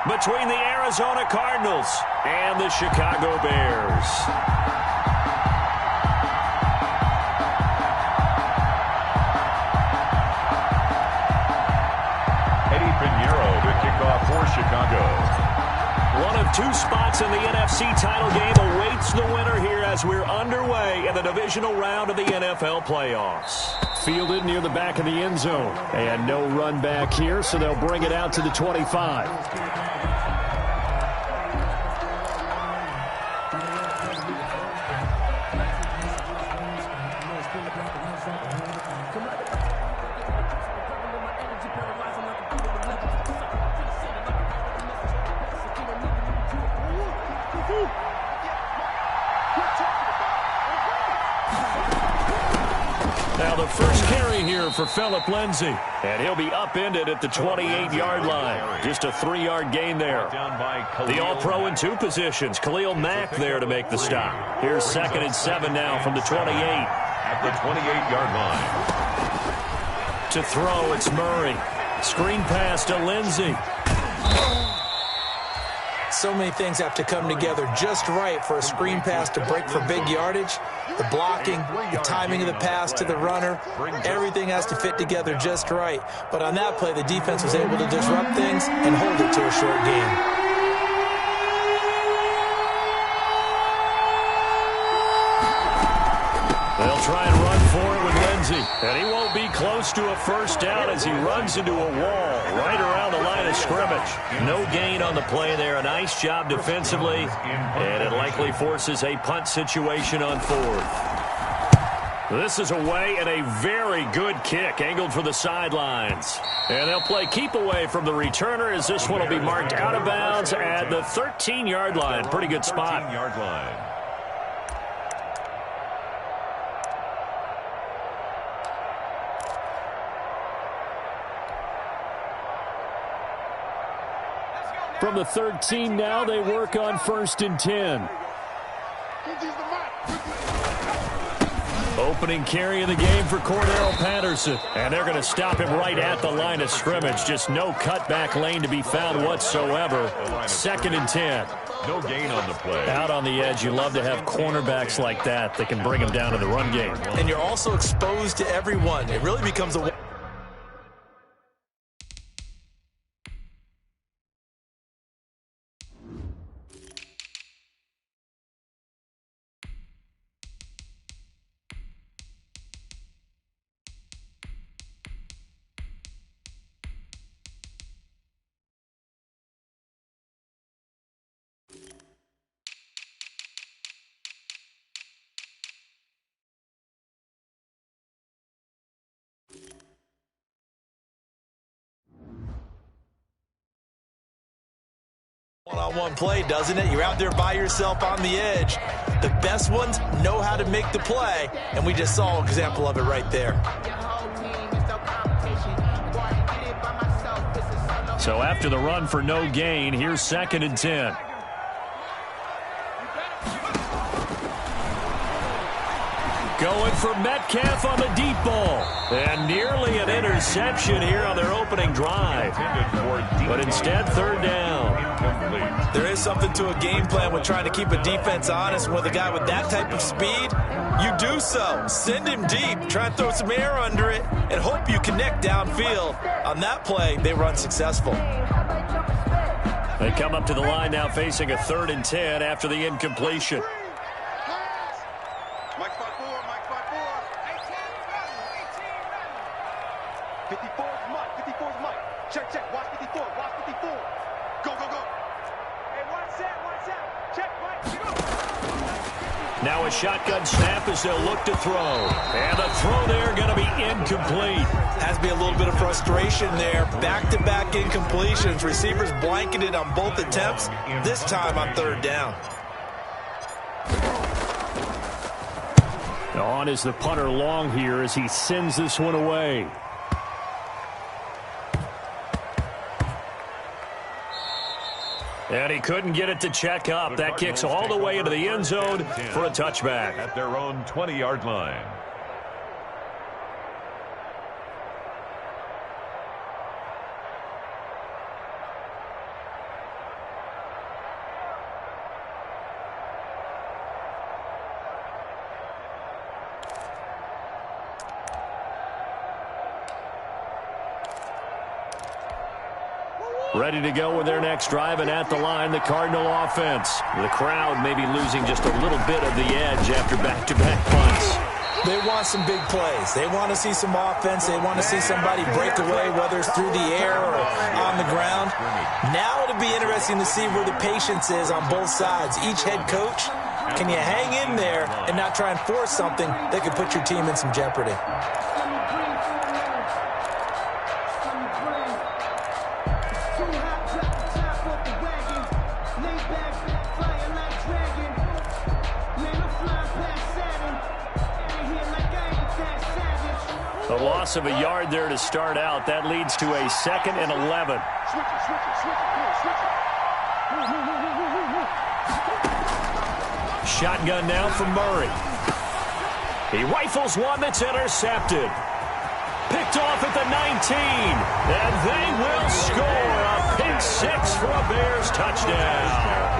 between the Arizona Cardinals and the Chicago Bears. For Chicago. One of two spots in the NFC title game awaits the winner here as we're underway in the divisional round of the NFL playoffs. Fielded near the back of the end zone. And no run back here, so they'll bring it out to the 25. Now the first carry here for Phillip Lindsay. And he'll be upended at the 28-yard line. Just a 3-yard gain there. The All-Pro in two positions. Khalil Mack there to make the stop. Here's 2nd and 7 now from the 28. At the 28-yard line. To throw, it's Murray. Screen pass to Lindsay. So many things have to come together just right for a screen pass to break for big yardage. The blocking, the timing of the pass to the runner, everything has to fit together just right. But on that play, the defense was able to disrupt things and hold it to a short game. They'll try and run for it with Lindsay. And he won't be close to a first down as he runs into a wall right around the line of scrimmage. No gain on the play there. A nice job defensively. And it likely forces a punt situation on 4th. This is away and a very good kick angled for the sidelines. And they'll play keep away from the returner as this one will be marked out of bounds at the 13-yard line. Pretty good spot. 13-yard line. From the 13 now, they work on 1st and 10. Opening carry of the game for Cordell Patterson. And they're going to stop him right at the line of scrimmage. Just no cutback lane to be found whatsoever. 2nd and 10. No gain on the play. Out on the edge, you love to have cornerbacks like that can bring him down in the run game. And you're also exposed to everyone. It really becomes a... one-on-one play, doesn't it? You're out there by yourself on the edge. The best ones know how to make the play, and we just saw an example of it right there. So after the run for no gain, here's 2nd and 10. Going for Metcalf on the deep ball. And nearly an interception here on their opening drive. But instead, 3rd down. There is something to a game plan with trying to keep a defense honest. With a guy with that type of speed, you do so. Send him deep, try and throw some air under it, and hope you connect downfield. On that play, they were unsuccessful. They come up to the line now facing a 3rd and 10 after the incompletion. Now a shotgun snap as they'll look to throw. And the throw there going to be incomplete. Has to be a little bit of frustration there. Back-to-back incompletions. Receivers blanketed on both attempts, this time on 3rd down. On is the punter long here as he sends this one away. And he couldn't get it to check up. That kicks all the way into the end zone for a touchback. At their own 20-yard line. Ready to go with their next drive, and at the line, the Cardinal offense. The crowd may be losing just a little bit of the edge after back-to-back punts. They want some big plays. They want to see some offense. They want to see somebody break away, whether it's through the air or on the ground. Now it'll be interesting to see where the patience is on both sides. Each head coach, can you hang in there and not try and force something that could put your team in some jeopardy? A loss of a yard there to start out. That leads to a 2nd and 11. Shotgun now from Murray. He rifles one that's intercepted. Picked off at the 19. And they will score a pick six for a Bears touchdown.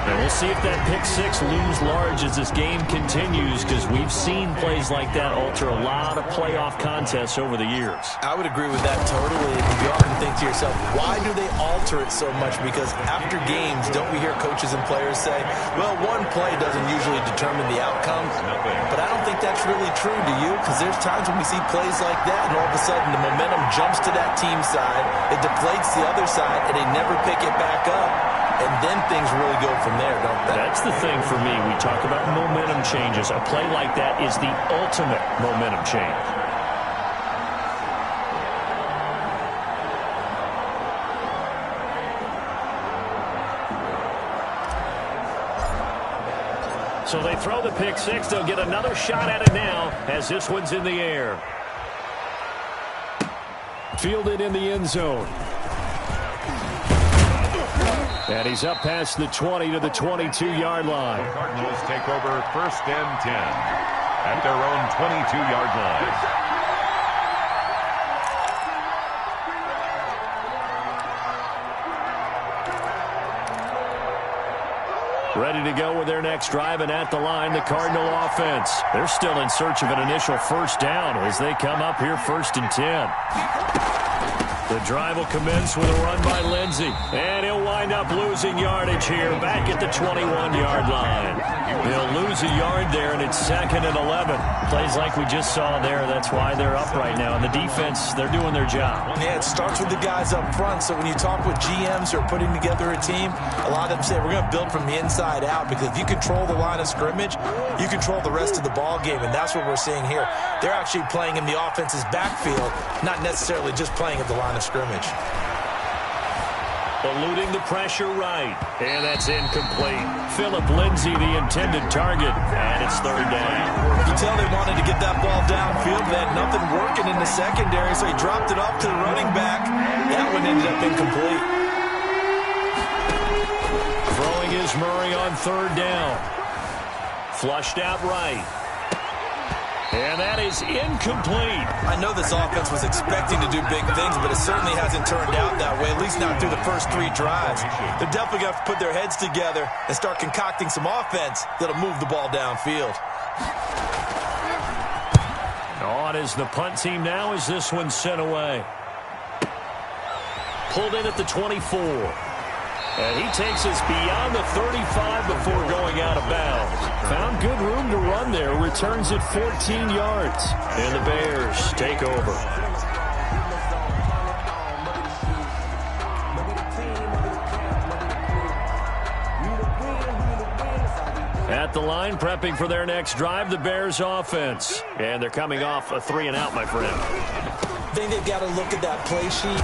And we'll see if that pick six looms large as this game continues, because we've seen plays like that alter a lot of playoff contests over the years. I would agree with that totally. You often think to yourself, why do they alter it so much? Because after games, don't we hear coaches and players say, well, one play doesn't usually determine the outcome. But I don't think that's really true, do you? Because there's times when we see plays like that, and all of a sudden the momentum jumps to that team side, it deflates the other side, and they never pick it back up. And then things really go from there, don't they? That's the thing for me. We talk about momentum changes. A play like that is the ultimate momentum change. So they throw the pick six. They'll get another shot at it now as this one's in the air. Fielded in the end zone. And he's up past the 20 to the 22-yard line. The Cardinals take over 1st and 10 at their own 22-yard line. Ready to go with their next drive, and at the line, the Cardinal offense. They're still in search of an initial first down as they come up here 1st and 10. The drive will commence with a run by Lindsey. And he'll wind up losing yardage here back at the 21-yard line. He'll lose a yard there, and it's 2nd and 11. Plays like we just saw there. That's why they're up right now. And the defense, they're doing their job. Yeah, it starts with the guys up front. So when you talk with GMs who are putting together a team, a lot of them say we're going to build from the inside out, because if you control the line of scrimmage, you control the rest of the ball game, and that's what we're seeing here. They're actually playing in the offense's backfield, not necessarily just playing at the line of scrimmage. Eluding the pressure right. And that's incomplete. Philip Lindsay, the intended target. And it's 3rd down. You can tell they wanted to get that ball downfield. They had nothing working in the secondary, so he dropped it off to the running back. That one ended up incomplete. Throwing is Murray on 3rd down. Flushed out right. And that is incomplete. I know this offense was expecting to do big things, but it certainly hasn't turned out that way, at least not through the first 3 drives. They're definitely going to have to put their heads together and start concocting some offense that'll move the ball downfield. On is the punt team now as this one's sent away. Pulled in at the 24. And he takes us beyond the 35 before going out of bounds. Found good room to run there. Returns it 14 yards. And the Bears take over. At the line, prepping for their next drive, the Bears offense. And they're coming off a 3-and-out, my friend. I think they've got to look at that play sheet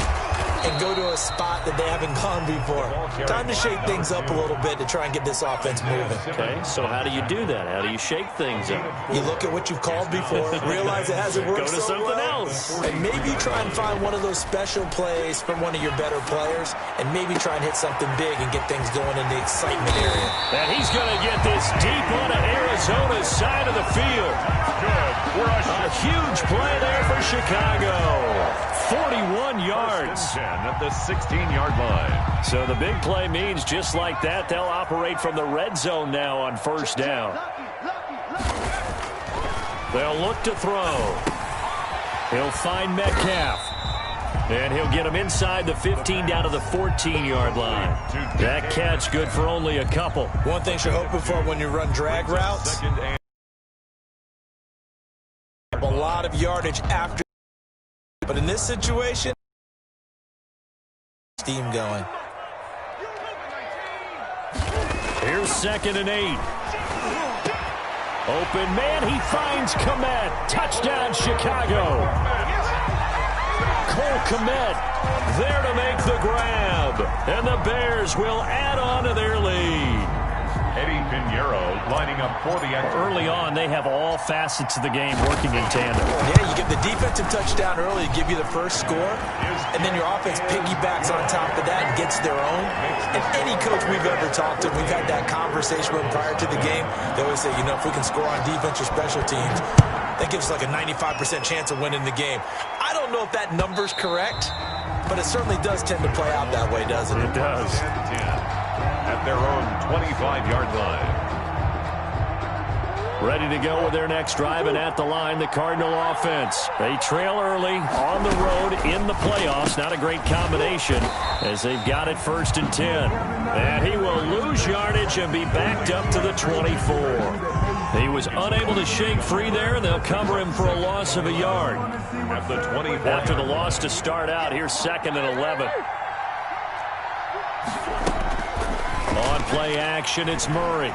and go to a spot that they haven't gone before. Time to shake things up a little bit to try and get this offense moving. Okay, so how do you do that? How do you shake things up? You look at what you've called before, realize it hasn't worked Go to something else. And maybe try and find one of those special plays from one of your better players, and maybe try and hit something big and get things going in the excitement area. And he's going to get this deep onto Arizona's side of the field. Good. A huge play there for Chicago. 41 yards. 10 at the 16-yard line. So the big play means just like that, they'll operate from the red zone now on 1st down. They'll look to throw. He'll find Metcalf. And he'll get him inside the 15 down to the 14-yard line. That catch good for only a couple. One thing you're hoping for when you run drag routes, a lot of yardage after. But in this situation, steam going. Here's 2nd and 8. Open man, he finds Kmet. Touchdown, Chicago. Cole Kmet there to make the grab. And the Bears will add on to their lead. Eddie Pinheiro lining up for the extra. Early on, they have all facets of the game working in tandem. Yeah, you get the defensive touchdown early to give you the first score, and then your offense piggybacks on top of that and gets their own. And any coach we've ever talked to, we've had that conversation with prior to the game. They always say, you know, if we can score on defense or special teams, that gives us like a 95% chance of winning the game. I don't know if that number's correct, but it certainly does tend to play out that way, doesn't it? It does. At their own 25-yard line. Ready to go with their next drive, and at the line, the Cardinal offense. They trail early on the road in the playoffs. Not a great combination as they've got it 1st and 10. And he will lose yardage and be backed up to the 24. He was unable to shake free there, and they'll cover him for a loss of a yard. At the 24. After the loss to start out, here's 2nd and 11. On play action, it's Murray.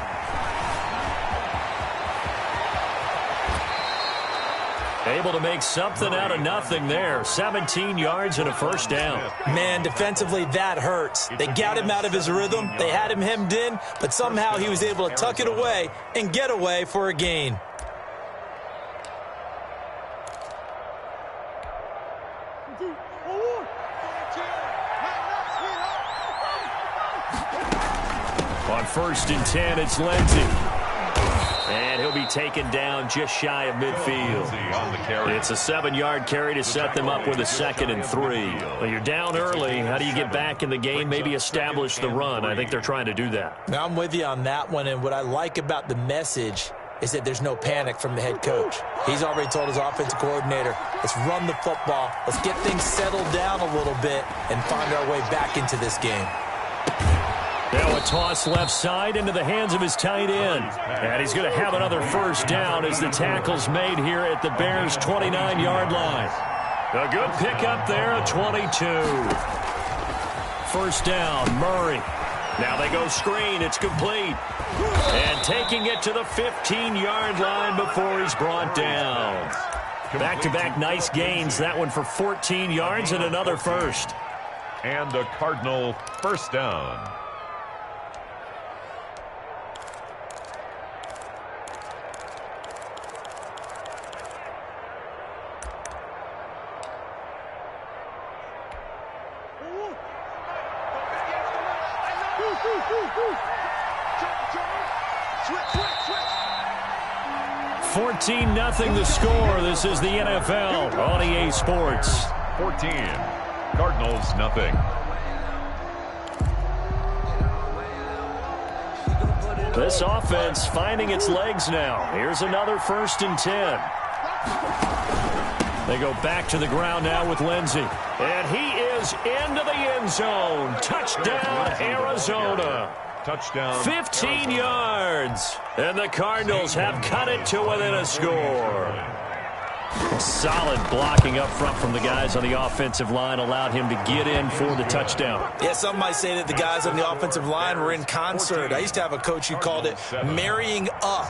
Able to make something out of nothing there. 17 yards and a 1st down. Man, defensively, that hurts. They got him out of his rhythm. They had him hemmed in, but somehow he was able to tuck it away and get away for a gain. On 1st and 10, it's Lindsey. And he'll be taken down just shy of midfield. It's a 7-yard carry to set them up with a 2nd and 3. Well, you're down early. How do you get back in the game, maybe establish the run? I think they're trying to do that. Now, I'm with you on that one, and what I like about the message is that there's no panic from the head coach. He's already told his offensive coordinator, let's run the football, let's get things settled down a little bit and find our way back into this game. Now a toss left side into the hands of his tight end. And he's going to have another 1st down as the tackle's made here at the Bears' 29-yard line. A good pickup there, a 22. 1st down, Murray. Now they go screen, it's complete. And taking it to the 15-yard line before he's brought down. Back-to-back nice gains, that one for 14 yards and another 1st. And a Cardinal 1st down. Switch. 14-0 the score. This is the NFL on EA Sports. 14. Cardinals nothing. This offense finding its legs now. Here's another 1st and 10. They go back to the ground now with Lindsey. And he is into the end zone. Touchdown, Arizona. Touchdown. 15 yards. And the Cardinals have cut it to within a score. Solid blocking up front from the guys on the offensive line allowed him to get in for the touchdown. Yeah, some might say that the guys on the offensive line were in concert. I used to have a coach who called it marrying up,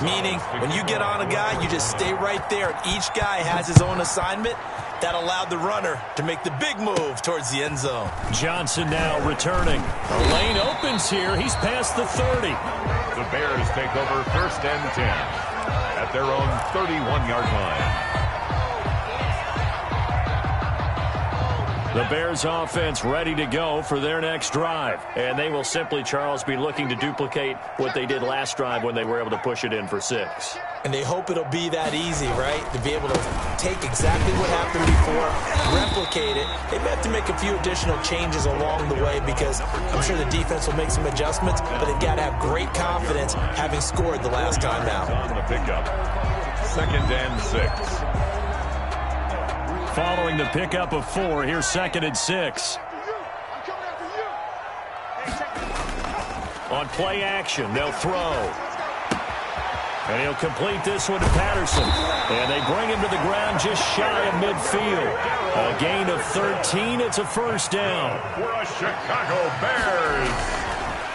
meaning when you get on a guy, you just stay right there. And each guy has his own assignment. That allowed the runner to make the big move towards the end zone. Johnson now returning. A lane opens here. He's past the 30. The Bears take over 1st and 10 at their own 31-yard line. The Bears offense ready to go for their next drive. And they will simply, Charles, be looking to duplicate what they did last drive when they were able to push it in for 6. And they hope it'll be that easy, right? To be able to take exactly what happened before, replicate it. They may have to make a few additional changes along the way because I'm sure the defense will make some adjustments, but they've got to have great confidence having scored the last time out. On the pickup. 2nd and 6. following the pickup of 4. Here's 2nd and 6. On play action, they'll throw. And he'll complete this one to Patterson. And they bring him to the ground just shy of midfield. A gain of 13. It's a first down. For the Chicago Bears.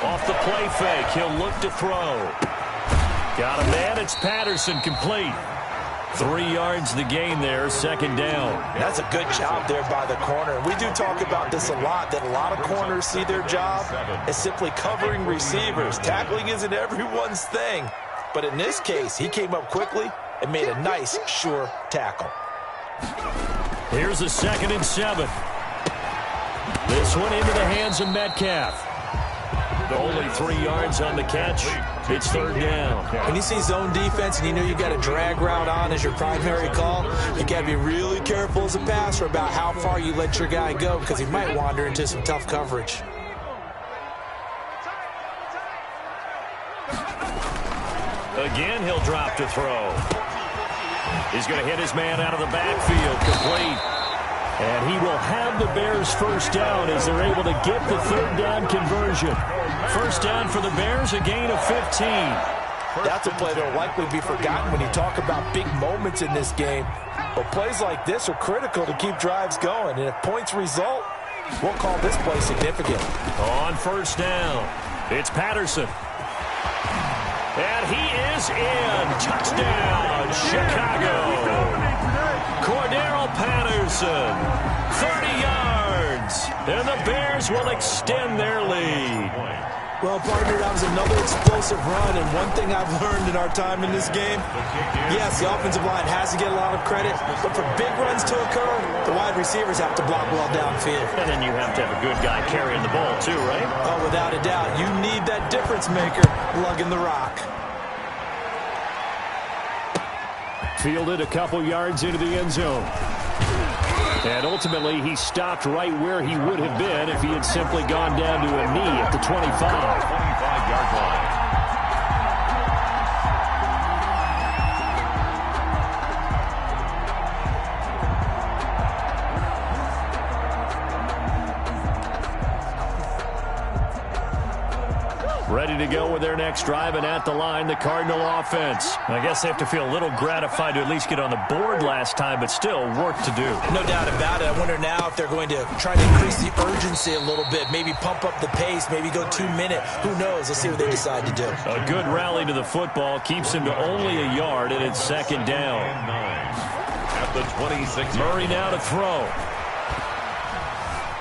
Off the play fake, he'll look to throw. Got a man, it's Patterson, complete. 3 yards the gain there, 2nd down. That's a good job there by the corner. We do talk about this a lot, that a lot of corners see their job as simply covering receivers. Tackling isn't everyone's thing. But in this case, he came up quickly and made a nice, sure tackle. Here's a 2nd and 7. This one into the hands of Metcalf. Only 3 yards on the catch. It's 3rd down. When you see zone defense and you know you got a drag route on as your primary call, you got to be really careful as a passer about how far you let your guy go because he might wander into some tough coverage. Again, he'll drop to throw. He's going to hit his man out of the backfield, complete. And he will have the Bears first down as they're able to get the 3rd down conversion. First down for the Bears, a gain of 15. That's a play that will likely be forgotten when you talk about big moments in this game. But plays like this are critical to keep drives going. And if points result, we'll call this play significant. On first down, it's Patterson. And he is in. Touchdown, Chicago. Cordero Patterson, 30 yards. And the Bears will extend their lead. Well, partner, that was another explosive run, and one thing I've learned in our time in this game, yes, the offensive line has to get a lot of credit, but for big runs to occur, the wide receivers have to block well downfield. And then you have to have a good guy carrying the ball too, right? Oh, without a doubt. You need that difference maker lugging the rock. Fielded a couple yards into the end zone. And ultimately, he stopped right where he would have been if he had simply gone down to a knee at the 25. 25-yard line. Ready to go with their next drive, and at the line, the Cardinal offense. I guess they have to feel a little gratified to at least get on the board last time, but still work to do. No doubt about it. I wonder now if they're going to try to increase the urgency a little bit, maybe pump up the pace, maybe go 2-minute. Who knows? Let's see what they decide to do. A good rally to the football keeps him to only a yard, and it's 2nd down. At the 26. Murray now to throw.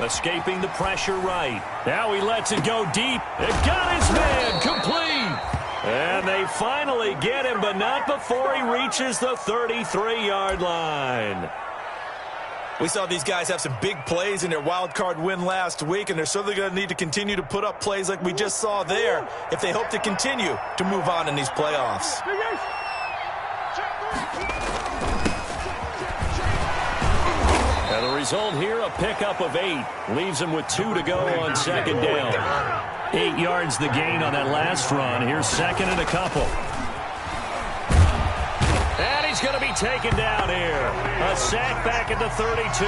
Escaping the pressure right. Now he lets it go deep. It got his man complete. And they finally get him, but not before he reaches the 33-yard line. We saw these guys have some big plays in their wild card win last week, and they're certainly going to need to continue to put up plays like we just saw there if they hope to continue to move on in these playoffs. And the result here, a pickup of 8. Leaves him with 2 to go on 2nd down. 8 yards the gain on that last run. Here's 2nd and a couple. And he's going to be taken down here. A sack back at the 32.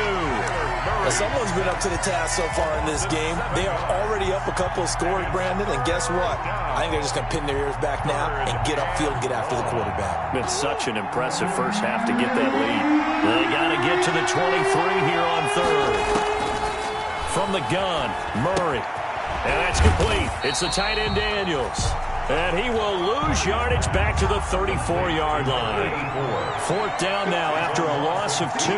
Well, someone's been up to the task so far in this game. They are already up a couple of scores, Brandon, and guess what? I think they're just going to pin their ears back now and get upfield and get after the quarterback. Been such an impressive first half to get that lead. They got to get to the 23 here on 3rd. From the gun, Murray. And that's complete. It's the tight end Daniels. And he will lose yardage back to the 34-yard line. 4th down now after a loss of 2.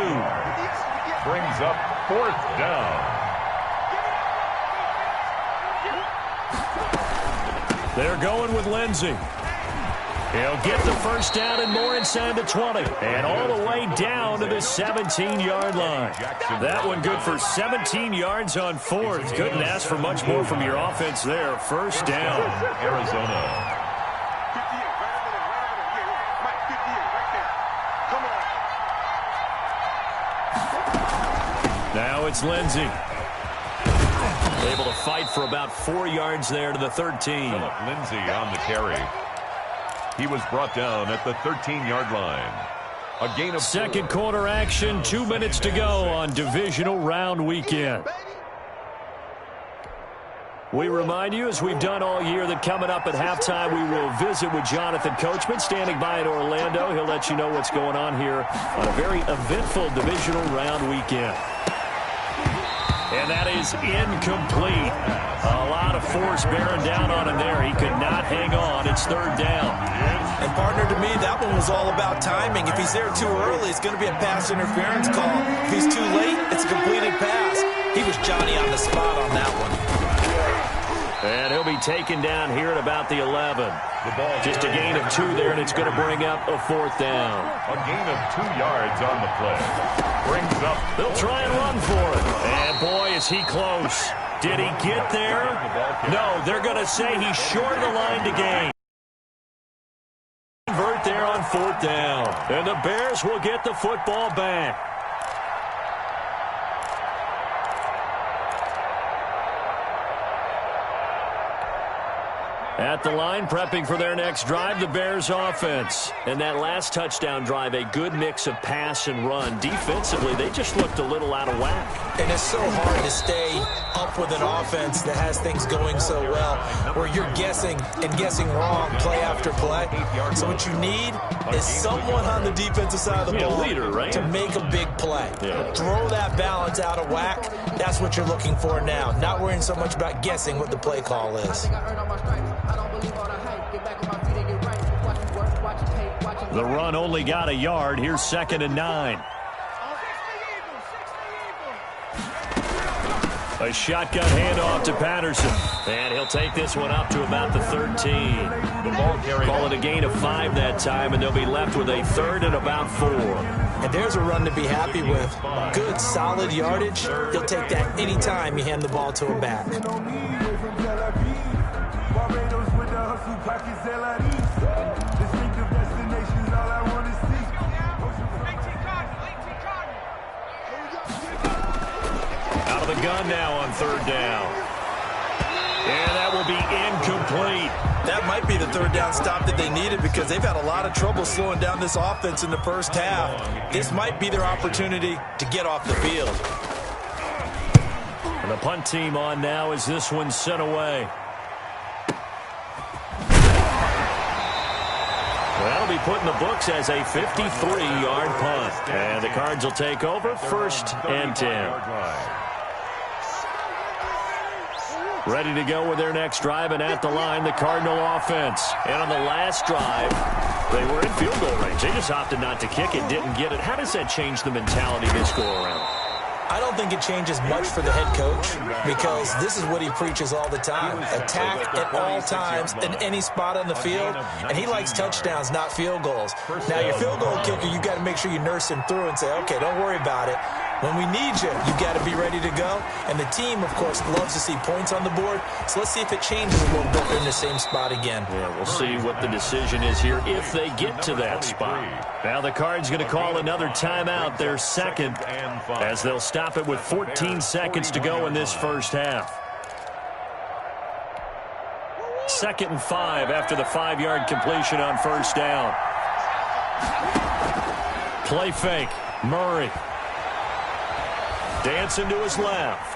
Brings up 4th down. They're going with Lindsey. He'll get the first down and more inside the 20. And all the way down to the 17-yard line. That one good for 17 yards on 4th. Couldn't ask for much more from your offense there. First down. Arizona. Now it's Lindsey. Able to fight for about 4 yards there to the 13. Lindsey on the carry. He was brought down at the 13-yard line. A gain of Second quarter action, 2 minutes to go on divisional round weekend. We remind you, as we've done all year, that coming up at halftime, we will visit with Jonathan Coachman, standing by in Orlando. He'll let you know what's going on here on a very eventful divisional round weekend. And that is incomplete. A lot of force bearing down on him there. He could not hang on. It's third down. And, partner, to me, that one was all about timing. If he's there too early, it's going to be a pass interference call. If he's too late, it's a completed pass. He was Johnny on the spot on that one. And he'll be taken down here at about the 11. Just a gain of 2 there, and it's going to bring up a fourth down. A gain of 2 yards on the play. Brings up. They'll try and run for it. And, boy, is he close. Did he get there? No, they're going to say he's short of the line to gain. Convert there on fourth down. And the Bears will get the football back. At the line, prepping for their next drive, the Bears offense. And that last touchdown drive, a good mix of pass and run. Defensively, they just looked a little out of whack. And it's so hard to stay up with an offense that has things going so well, where you're guessing and guessing wrong play after play. So what you need is someone on the defensive side of the ball leader, right? to make a big play. Throw that balance out of whack. That's what you're looking for now. Not worrying so much about guessing what the play call is. The run only got a yard. Here's 2nd and 9. A shotgun handoff to Patterson. And he'll take this one up to about the 13. The ball carried. Call it a gain of 5 that time, and they'll be left with a 3rd and about 4. And there's a run to be happy with. Good, solid yardage. He'll take that any time you hand the ball to him back. Out of the gun now on 3rd down. And that will be incomplete. That might be the 3rd down stop that they needed, because they've had a lot of trouble slowing down this offense in the first half. This might be their opportunity to get off the field. And the punt team on now as this one's sent away. That'll be put in the books as a 53-yard punt. And the Cards will take over 1st and 10. Ready to go with their next drive, and at the line, the Cardinal offense. And on the last drive, they were in field goal range. They just opted not to kick it, didn't get it. How does that change the mentality this go-around? I don't think it changes much for the head coach, because this is what he preaches all the time. Attack at all times in any spot on the field, and he likes touchdowns, not field goals. Now, your field goal kicker, you got to make sure you nurse him through and say, okay, don't worry about it. When we need you, you got to be ready to go. And the team, of course, loves to see points on the board. So let's see if it changes a little bit. They're in the same spot again. Yeah, we'll see what the decision is here if they get to that spot. Now the Cards going to call another timeout, their 2nd, as they'll stop it with 14 seconds to go in this first half. 2nd and 5 after the 5-yard completion on 1st down. Play fake. Murray. Dancing to his left.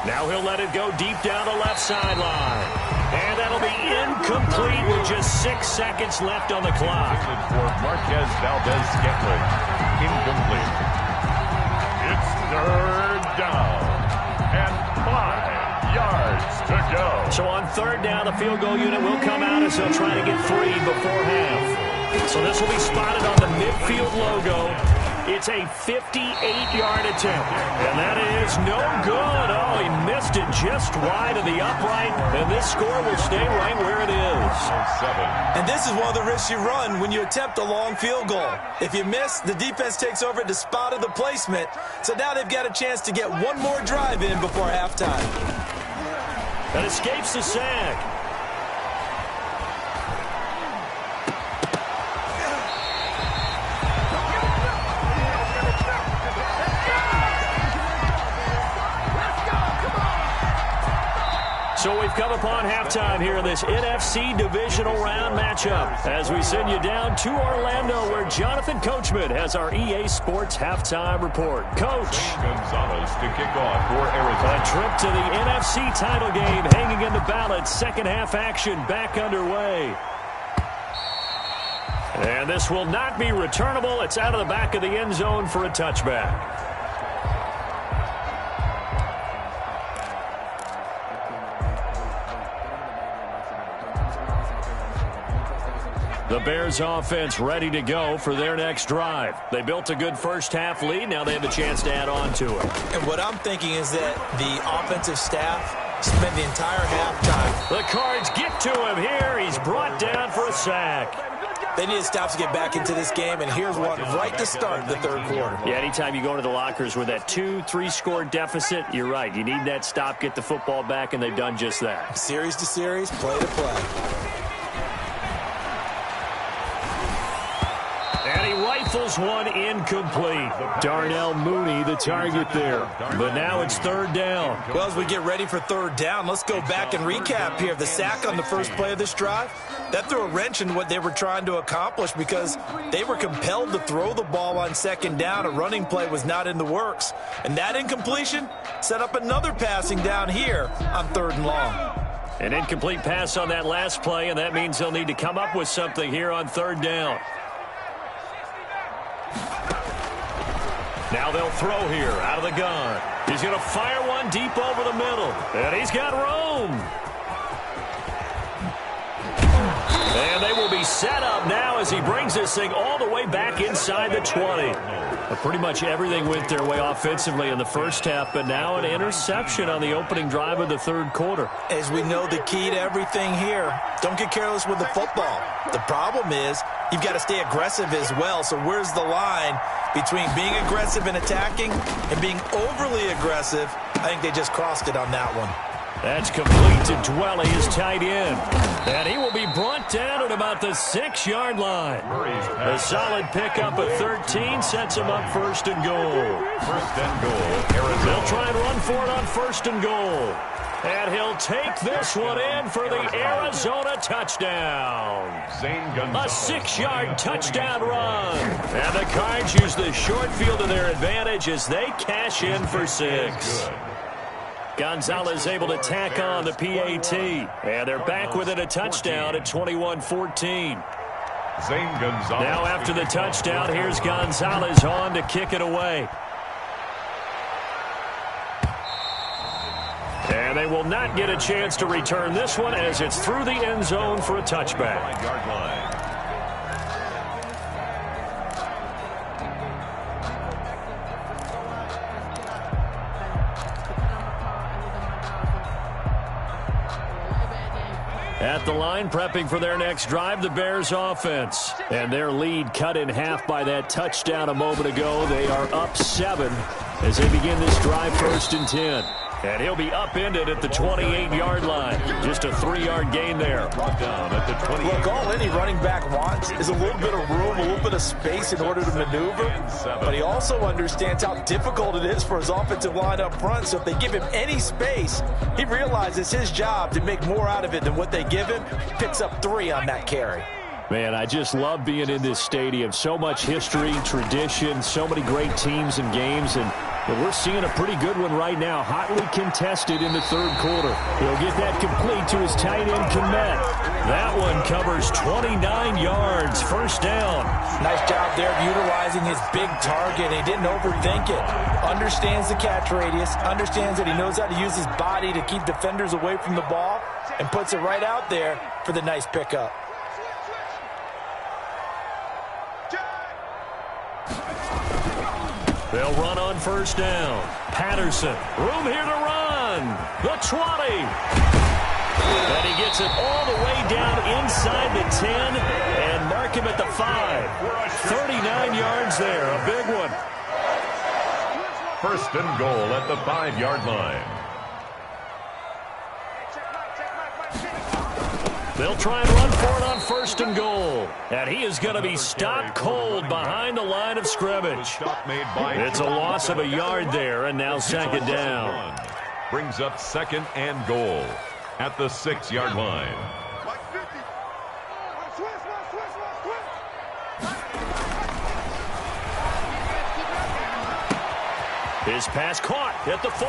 Now he'll let it go deep down the left sideline. And that'll be incomplete with just 6 seconds left on the clock. For Marquez Valdez-Scantling. Incomplete. It's 3rd down. And 5 yards to go. So on 3rd down, the field goal unit will come out as they'll try to get 3 before half. So this will be spotted on the midfield logo. It's a 58-yard attempt, and that is no good. Oh, he missed it just wide of the upright, and this score will stay right where it is. And this is one of the risks you run when you attempt a long field goal. If you miss, the defense takes over at the spot of the placement, so now they've got a chance to get one more drive in before halftime. And escapes the sack. So we've come upon halftime here in this NFC divisional round matchup as we send you down to Orlando where Jonathan Coachman has our EA Sports halftime report. Coach. Gonzalez to kick off for Arizona. A trip to the NFC title game hanging in the balance. Second half action back underway. And this will not be returnable. It's out of the back of the end zone for a touchback. The Bears offense ready to go for their next drive. They built a good first half lead. Now they have a chance to add on to it. And what I'm thinking is that the offensive staff spent the entire halftime. The Cards get to him here. He's brought down for a sack. They need to stop to get back into this game, and here's one right to start the third quarter. Yeah, anytime you go into the lockers with that 2-3 score deficit, you're right. You need that stop, get the football back, and they've done just that. Series to series, play to play. And he rifles one incomplete. Darnell Mooney, the target there. But now it's third down. Well, as we get ready for third down, let's go back and recap here. The sack on the first play of this drive, that threw a wrench in what they were trying to accomplish because they were compelled to throw the ball on second down. A running play was not in the works. And that incompletion set up another passing down here on third and long. An incomplete pass on that last play, and that means they'll need to come up with something here on third down. Now they'll throw here out of the gun. He's going to fire one deep over the middle. And he's got room. And they will be set up now as he brings this thing all the way back inside the 20. Pretty much everything went their way offensively in the first half, but now an interception on the opening drive of the third quarter. As we know, the key to everything here, don't get careless with the football. The problem is you've got to stay aggressive as well. So where's the line between being aggressive and attacking and being overly aggressive? I think they just crossed it on that one. That's complete to Dwelly, his tight end. And he will be brought down at about the 6-yard line. A solid pickup of 13 sets him up first and goal. First and goal, Arizona. They'll try and run for it on first and goal. And he'll take this one in for the Arizona touchdown. A 6-yard touchdown run. And the Cards use the short field to their advantage as they cash in for 6. Gonzalez able to tack on the PAT. And they're back within a touchdown at 21-14. Now after the touchdown, here's Gonzalez on to kick it away. And they will not get a chance to return this one as it's through the end zone for a touchback. At the line, prepping for their next drive, the Bears offense. And their lead cut in half by that touchdown a moment ago. They are up 7 as they begin this drive first and 10. And he'll be upended at the 28-yard line. Just a 3-yard gain there. Down at the 28. Look, all any running back wants is a little bit of room, a little bit of space in order to maneuver. But he also understands how difficult it is for his offensive line up front. So if they give him any space, he realizes his job to make more out of it than what they give him. Picks up 3 on that carry. Man, I just love being in this stadium. So much history, tradition, so many great teams and games. And we're seeing a pretty good one right now, hotly contested in the third quarter. He'll get that complete to his tight end, Komet. That one covers 29 yards, first down. Nice job there of utilizing his big target. He didn't overthink it. Understands the catch radius, understands that he knows how to use his body to keep defenders away from the ball, and puts it right out there for the nice pickup. They'll run on first down. Patterson, room here to run. The 20. And he gets it all the way down inside the 10 and mark him at the 5. 39 yards there, a big one. First and goal at the 5-yard line. They'll try and run for it on first and goal. And he is going to be stopped cold behind the line of scrimmage. It's a loss of a yard there, and now second down. Brings up second and goal. at the 6-yard line. His pass caught at the 4.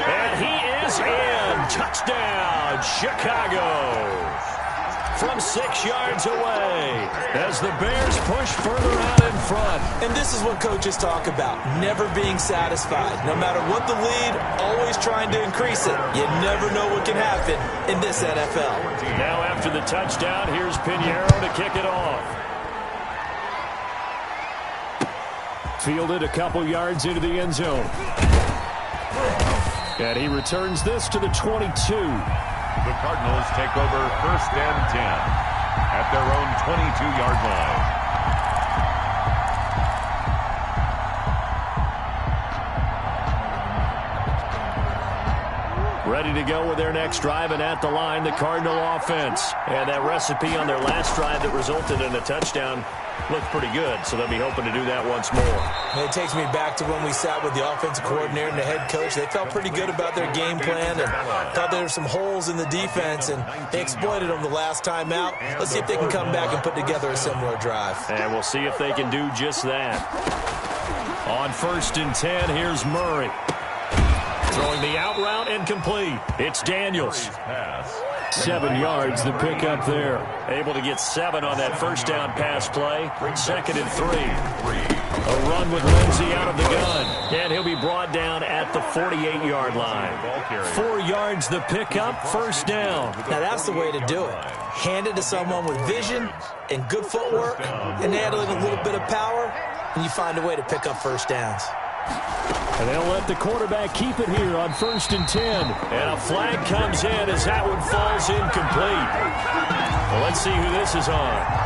And he is in. Touchdown, Chicago. From 6 yards away as the Bears push further out in front. And this is what coaches talk about, never being satisfied. No matter what the lead, always trying to increase it. You never know what can happen in this NFL. Now after the touchdown, here's Pinheiro to kick it off. Fielded a couple yards into the end zone. And he returns this to the 22. The Cardinals take over 1st and 10 at their own 22-yard line. Ready to go with their next drive, and at the line, the Cardinal offense. And that recipe on their last drive that resulted in a touchdown looked pretty good, so they'll be hoping to do that once more. And it takes me back to when we sat with the offensive coordinator and the head coach. They felt pretty good about their game plan and thought there were some holes in the defense, and they exploited them the last time out. Let's see if they can come back and put together a similar drive. And we'll see if they can do just that. On 1st and 10, here's Murray. Throwing the out route and complete. It's Daniels. 7 yards, the pickup there. Able to get 7 on that first down pass play. 2nd and 3. A run with Lindsey out of the gun. And he'll be brought down at the 48-yard line. 4 yards, the pickup, 1st down. Now that's the way to do it. Hand it to someone with vision and good footwork, and add in a little bit of power, and you find a way to pick up 1st downs. And they'll let the quarterback keep it here on 1st and 10. And a flag comes in as that one falls incomplete. Well, let's see who this is on.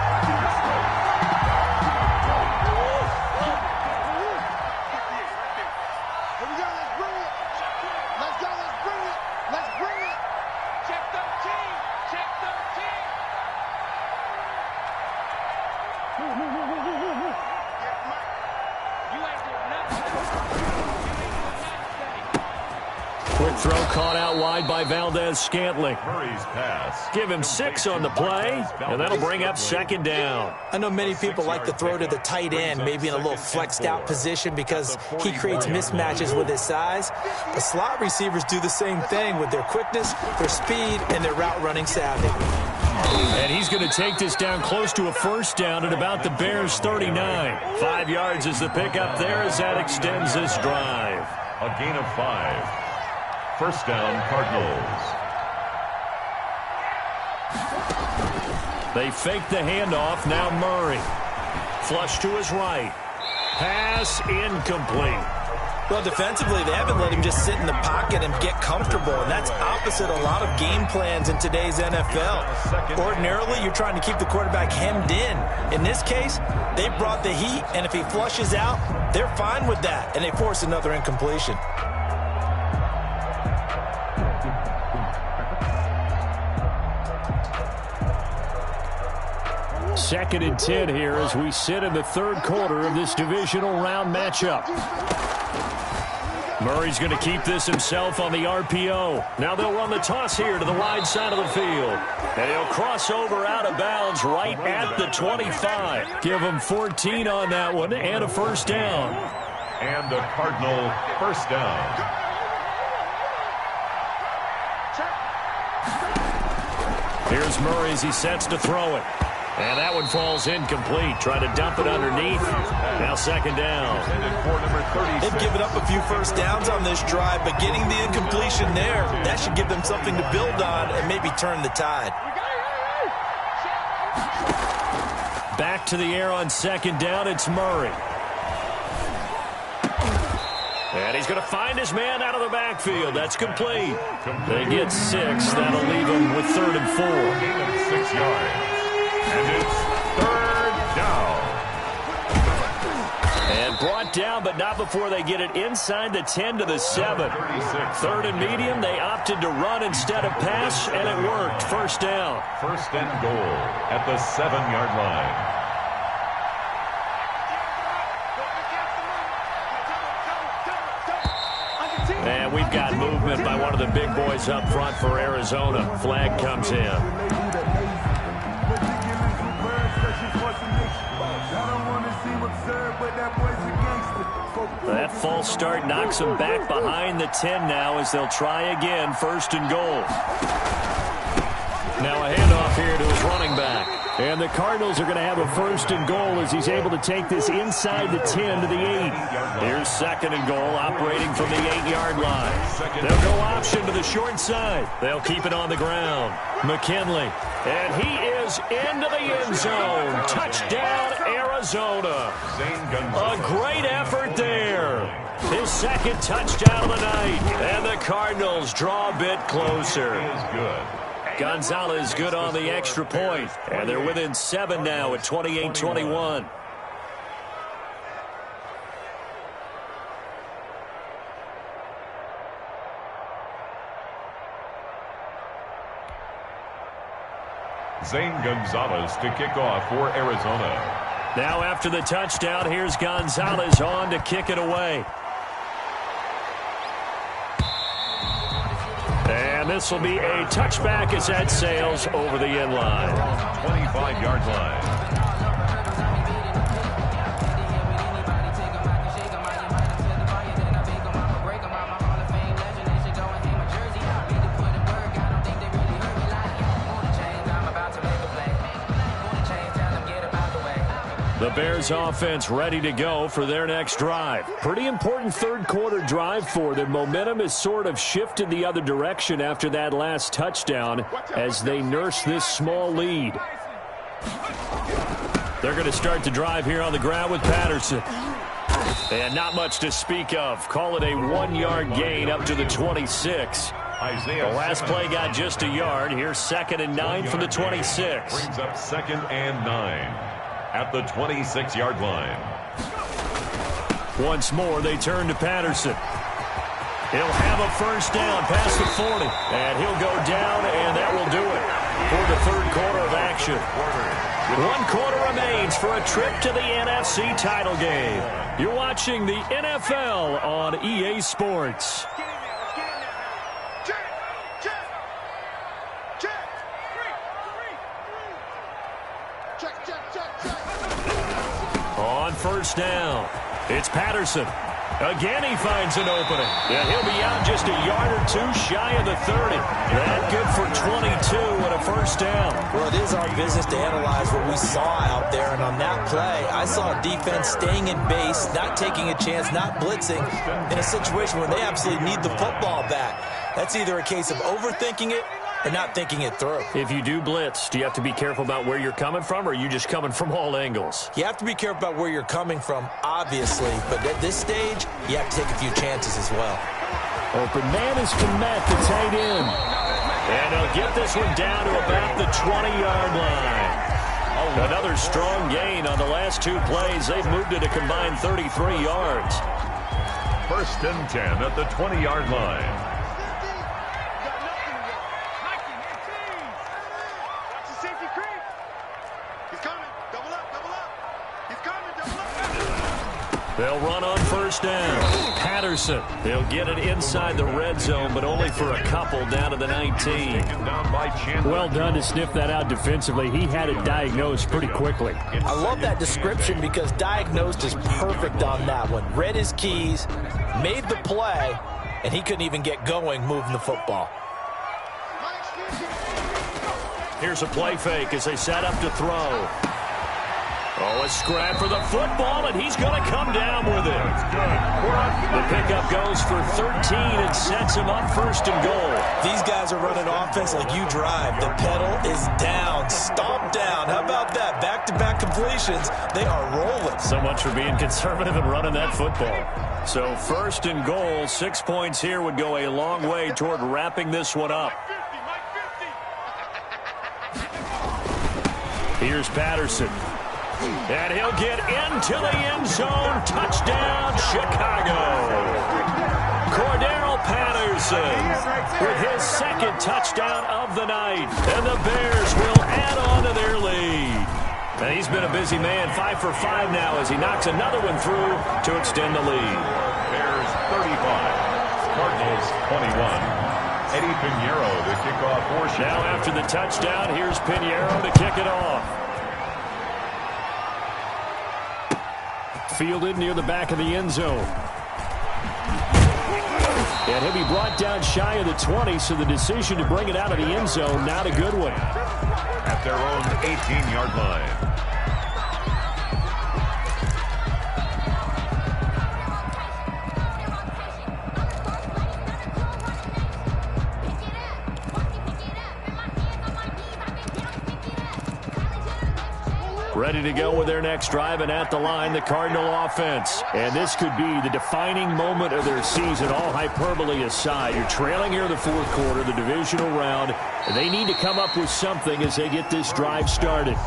Quick throw caught out wide by Valdez-Scantling. Murray's pass. Give him 6 on the play, and that'll bring up 2nd down. I know many people like to throw to the tight end, maybe in a little flexed out position because he creates mismatches with his size. The slot receivers do the same thing with their quickness, their speed, and their route running savvy. And he's going to take this down close to a 1st down at about the Bears' 39. 5 yards is the pickup there as that extends this drive. A gain of 5. 1st down, Cardinals. They fake the handoff. Now Murray. Flush to his right. Pass incomplete. Well, defensively, they haven't let him just sit in the pocket and get comfortable, and that's opposite a lot of game plans in today's NFL. Ordinarily, you're trying to keep the quarterback hemmed in. In this case, they brought the heat, and if he flushes out, they're fine with that, and they force another incompletion. 2nd and 10 here as we sit in the 3rd quarter of this divisional round matchup. Murray's going to keep this himself on the RPO. Now they'll run the toss here to the wide side of the field. And he'll cross over out of bounds right at the 25. Give him 14 on that one and a 1st down. And a Cardinal 1st down. Here's Murray as he sets to throw it. And that one falls incomplete. Trying to dump it underneath. Now 2nd down. They've given up a few 1st downs on this drive, but getting the incompletion there, that should give them something to build on and maybe turn the tide. Back to the air on 2nd down. It's Murray. And he's going to find his man out of the backfield. That's complete. They get 6. That'll leave him with 3rd and 4. Gain of 6 yards. And it's 3rd down. And brought down, but not before they get it inside the 10 to the 7. 3rd and medium, they opted to run instead of pass, and it worked. 1st down. 1st and goal at the 7-yard line. And we've got movement by one of the big boys up front for Arizona. Flag comes in. That false start knocks them back behind the 10 now as they'll try again, 1st and goal. Now a handoff here to his running back. And the Cardinals are going to have a 1st and goal as he's able to take this inside the 10 to the 8. Here's 2nd and goal, operating from the 8-yard line. They'll go option to the short side. They'll keep it on the ground. McKinley. And he is into the end zone. Touchdown, Arizona. A great effort there. His 2nd touchdown of the night. And the Cardinals draw a bit closer. Gonzalez good on the extra point. And they're within 7 now at 28-21. Zane Gonzalez to kick off for Arizona. Now after the touchdown, here's Gonzalez on to kick it away. And this will be a touchback as that sails over the end line. 25-yard line. The Bears offense ready to go for their next drive. Pretty important 3rd quarter drive for them. Momentum has sort of shifted the other direction after that last touchdown as they nurse this small lead. They're going to start the drive here on the ground with Patterson. And not much to speak of. Call it a 1-yard gain up to the 26. The last play got just a yard. Here's 2nd and 9 from the 26. Brings up 2nd and 9. At the 26-yard line. Once more, they turn to Patterson. He'll have a 1st down past the 40. And he'll go down, and that will do it for the 3rd quarter of action. 1 quarter remains for a trip to the NFC title game. You're watching the NFL on EA Sports. On 1st down, it's Patterson. Again, he finds an opening. And he'll be out just a yard or 2 shy of the 30. That good for 22 and a 1st down. Well, it is our business to analyze what we saw out there. And on that play, I saw a defense staying in base, not taking a chance, not blitzing in a situation where they absolutely need the football back. That's either a case of overthinking it or not thinking it through. If you do blitz, do you have to be careful about where you're coming from, or are you just coming from all angles? You have to be careful about where you're coming from, obviously, but at this stage, you have to take a few chances as well. Open man is Komet, the tight end. And they'll get this one down to about the 20-yard line. Another strong gain on the last 2 plays. They've moved it a combined 33 yards. 1st and 10 at the 20-yard line. They'll run on 1st down. Patterson. They'll get it inside the red zone, but only for a couple down to the 19. Well done to sniff that out defensively. He had it diagnosed pretty quickly. I love that description because diagnosed is perfect on that one. Read his keys, made the play, and he couldn't even get going moving the football. Here's a play fake as they set up to throw. Oh, a scrap for the football, and he's going to come down with it. The pickup goes for 13 and sets him up 1st and goal. These guys are running offense like you drive. The pedal is down, stomp down. How about that? Back-to-back completions. They are rolling. So much for being conservative and running that football. So 1st and goal, 6 points here would go a long way toward wrapping this one up. Here's Patterson. And he'll get into the end zone. Touchdown, Chicago. Cordero Patterson with his 2nd touchdown of the night. And the Bears will add on to their lead. And he's been a busy man, 5 for 5 now as he knocks another one through to extend the lead. Bears 35, Cardinals 21. Eddie Pinheiro to kick off for Now Chicago. after the touchdown, here's Pinheiro to kick it off. Fielded near the back of the end zone. And he'll be brought down shy of the 20, so the decision to bring it out of the end zone, not a good one. At their own 18-yard line. Ready to go with their next drive, and at the line, the Cardinal offense. And this could be the defining moment of their season, all hyperbole aside. You're trailing here in the fourth quarter, the divisional round. They need to come up with something as they get this drive started.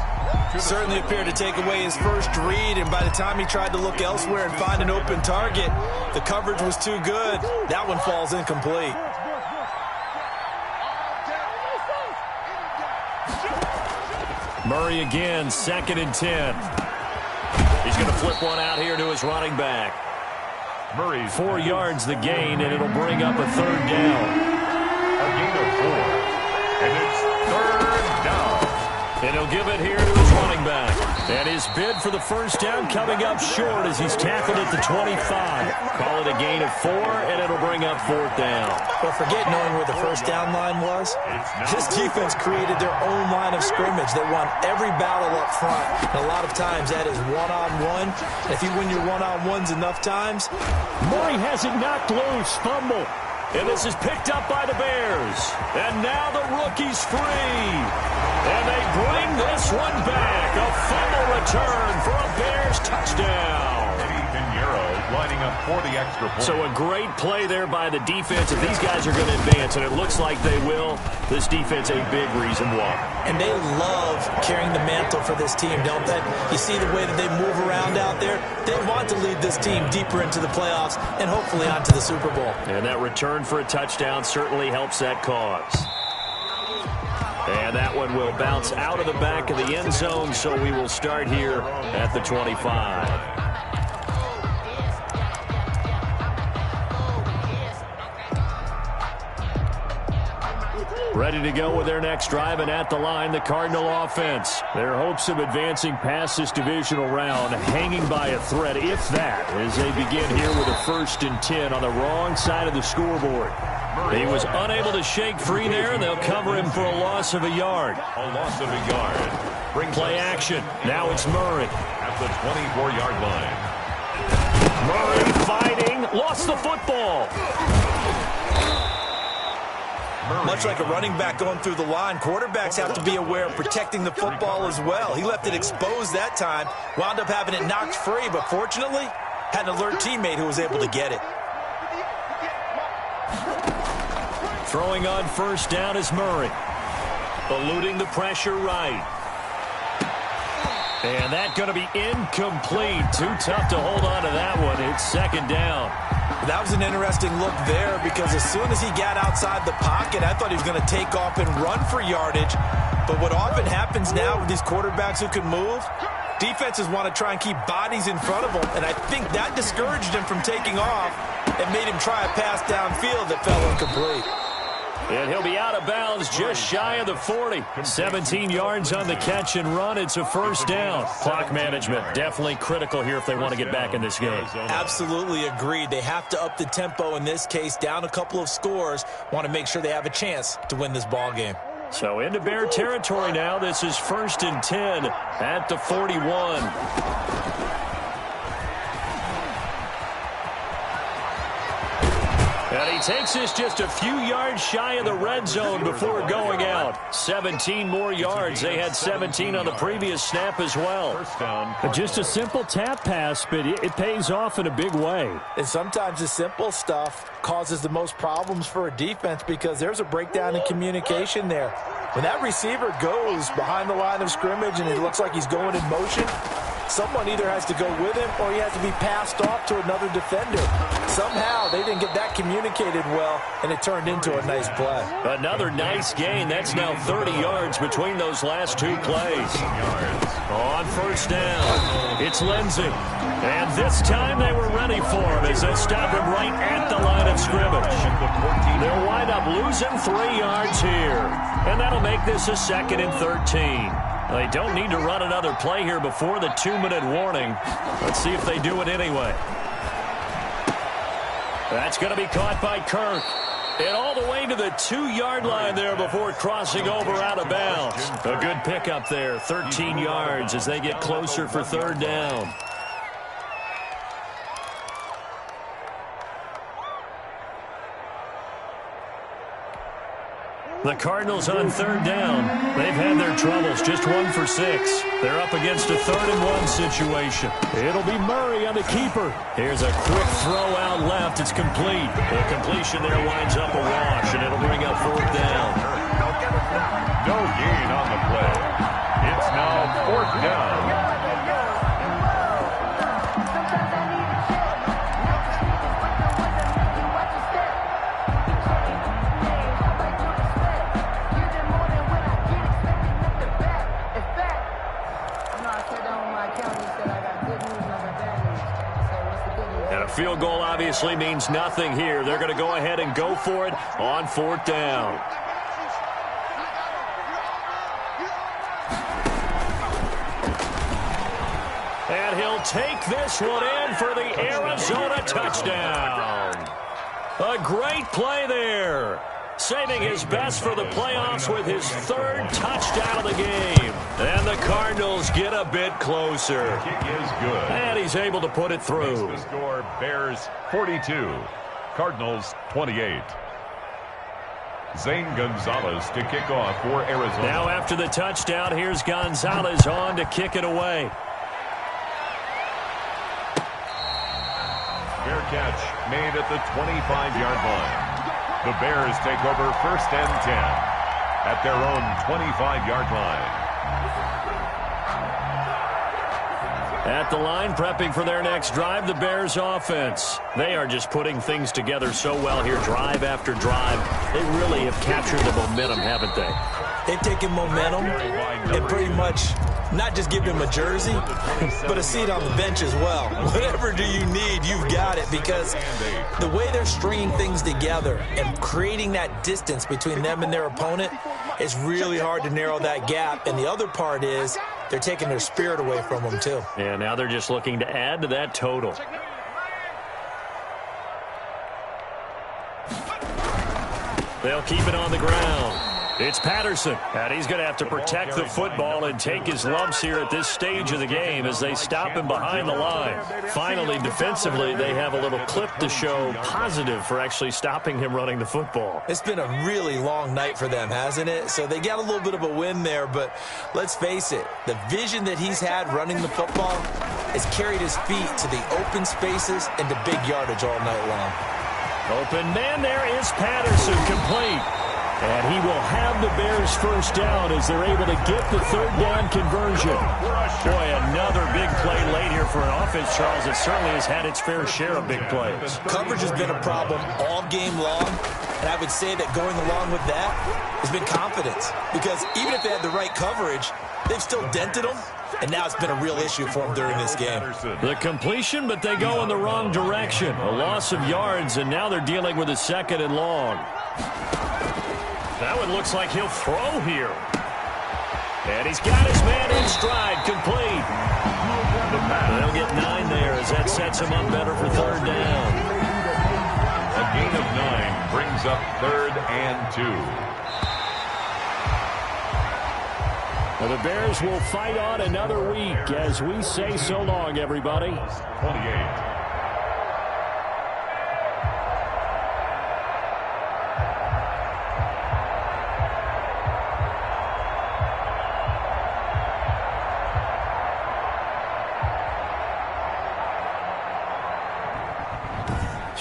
Certainly appeared to take away his first read, and by the time he tried to look elsewhere and find an open target, the coverage was too good. That one falls incomplete. Murray again, 2nd and 10. He's going to flip one out here to his running back. Murray's 4 yards the gain, and it'll bring up a 3rd down. a gain of 4. And it's 3rd down. And he'll give it here to his running back. And his bid for the first down coming up short as he's tackled at the 25. Call it a gain of 4, and it'll bring up 4th down. But forget knowing where the first down line was. This defense created their own line of scrimmage. They won every battle up front. And a lot of times that is one-on-one. If you win your one-on-ones enough times, Murray has it knocked loose. Fumble. And this is picked up by the Bears. And now the rookie's free. And they bring this one back. A fumble return for a Bears touchdown. Eddie Pinheiro lining up for the extra point. So a great play there by the defense. If these guys are going to advance, and it looks like they will, this defense a big reason why. and they love carrying the mantle for this team, don't they? You see the way that they move around out there? They want to lead this team deeper into the playoffs and hopefully onto the Super Bowl. And that return for a touchdown certainly helps that cause. And that one will bounce out of the back of the end zone, so we will start here at the 25. Ready to go with their next drive, and at the line, the Cardinal offense. Their hopes of advancing past this divisional round hanging by a thread, if that, as they begin here with a 1st and 10 on the wrong side of the scoreboard. He was unable to shake free there, and they'll cover him for a loss of a yard. A loss of a yard. Brings Play action. Now it's Murray. at the 24-yard line. Murray fighting. Lost the football. Much like a running back going through the line, quarterbacks have to be aware of protecting the football as well. He left it exposed that time, wound up having it knocked free, but fortunately, had an alert teammate who was able to get it. Throwing on 1st down is Murray. Eluding the pressure right. And that going to be incomplete. Too tough to hold on to that one. It's 2nd down. That was an interesting look there because as soon as he got outside the pocket, I thought he was going to take off and run for yardage. But what often happens now with these quarterbacks who can move, defenses want to try and keep bodies in front of them, and I think that discouraged him from taking off and made him try a pass downfield that fell incomplete. And he'll be out of bounds just shy of the 40. 17 yards on the catch and run. It's a 1st down. Clock management definitely critical here if they want to get back in this game. Absolutely agreed. They have to up the tempo in this case, down a couple of scores. Want to make sure they have a chance to win this ball game. So into Bear territory now. This is 1st and 10 at the 41. And he takes this just a few yards shy of the red zone before going out. 17 more yards. They had 17 on the previous snap as well. First down. Just a simple tap pass, but it pays off in a big way. And sometimes the simple stuff causes the most problems for a defense because there's a breakdown in communication there. When that receiver goes behind the line of scrimmage and it looks like he's going in motion, Someone either has to go with him or he has to be passed off to another defender. Somehow they didn't get that communicated well, and it turned into a nice play. Another nice gain. That's now 30 yards between those last two plays. On first down, it's Lindsey. And this time they were ready for him as they stop him right at the line of scrimmage. They'll wind up losing 3 yards here. And that'll make this a 2nd and 13. They don't need to run another play here before the 2-minute warning. Let's see if they do it anyway. That's going to be caught by Kirk. And all the way to the 2-yard line there before crossing over out of bounds. A good pickup there, 13 yards as they get closer for 3rd down. The Cardinals on 3rd down. They've had their troubles, just 1 for 6. They're up against a 3rd and 1 situation. It'll be Murray on the keeper. Here's a quick throw out left. It's complete. The completion there winds up a wash, and it'll bring up 4th down. No gain on the play. It's now 4th down. Field goal obviously means nothing here. They're going to go ahead and go for it on 4th down. And he'll take this one in for the Arizona touchdown. A great play there. Saving his best for the playoffs with his 3rd touchdown of the game. And the Cardinals get a bit closer. Kick is good. And he's able to put it through. The score, Bears 42, Cardinals 28. Zane Gonzalez to kick off for Arizona. Now after the touchdown, here's Gonzalez on to kick it away. Fair catch made at the 25-yard line. The Bears take over 1st and 10 at their own 25-yard line. At the line, prepping for their next drive, the Bears offense. They are just putting things together so well here, drive after drive. They really have captured the momentum, haven't they? They've taken momentum and pretty much not just given him a jersey, but a seat on the bench as well. Whatever do you need, you've got it, because the way they're stringing things together and creating that distance between them and their opponent, it's really hard to narrow that gap. And the other part is they're taking their spirit away from them, too. Yeah, now they're just looking to add to that total. They'll keep it on the ground. It's Patterson, and he's going to have to protect the football and take his lumps here at this stage of the game as they stop him behind the line. Finally, defensively, they have a little clip to show positive for actually stopping him running the football. It's been a really long night for them, hasn't it? So they got a little bit of a win there, but let's face it, the vision that he's had running the football has carried his feet to the open spaces and to big yardage all night long. Open man, there is Patterson, complete. And he will have the Bears 1st down as they're able to get the 3rd down conversion. Boy, another big play late here for an offense, Charles, that certainly has had its fair share of big plays. Coverage has been a problem all game long, and I would say that going along with that has been confidence. Because even if they had the right coverage, they've still dented them, and now it's been a real issue for them during this game. The completion, but they go in the wrong direction. A loss of yards, and now they're dealing with a 2nd and long. That one looks like he'll throw here. And he's got his man in stride, complete. They'll get 9 there as that sets him up better for 3rd down. A gain of 9 brings up 3rd and 2. Well, the Bears will fight on another week as we say so long, everybody. 28.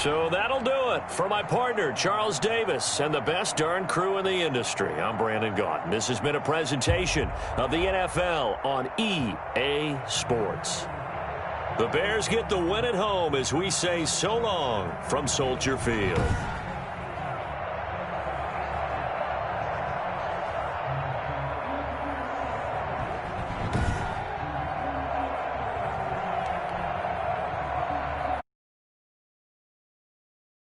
So that'll do it. For my partner, Charles Davis, and the best darn crew in the industry, I'm Brandon Gaudin. This has been a presentation of the NFL on EA Sports. The Bears get the win at home as we say so long from Soldier Field.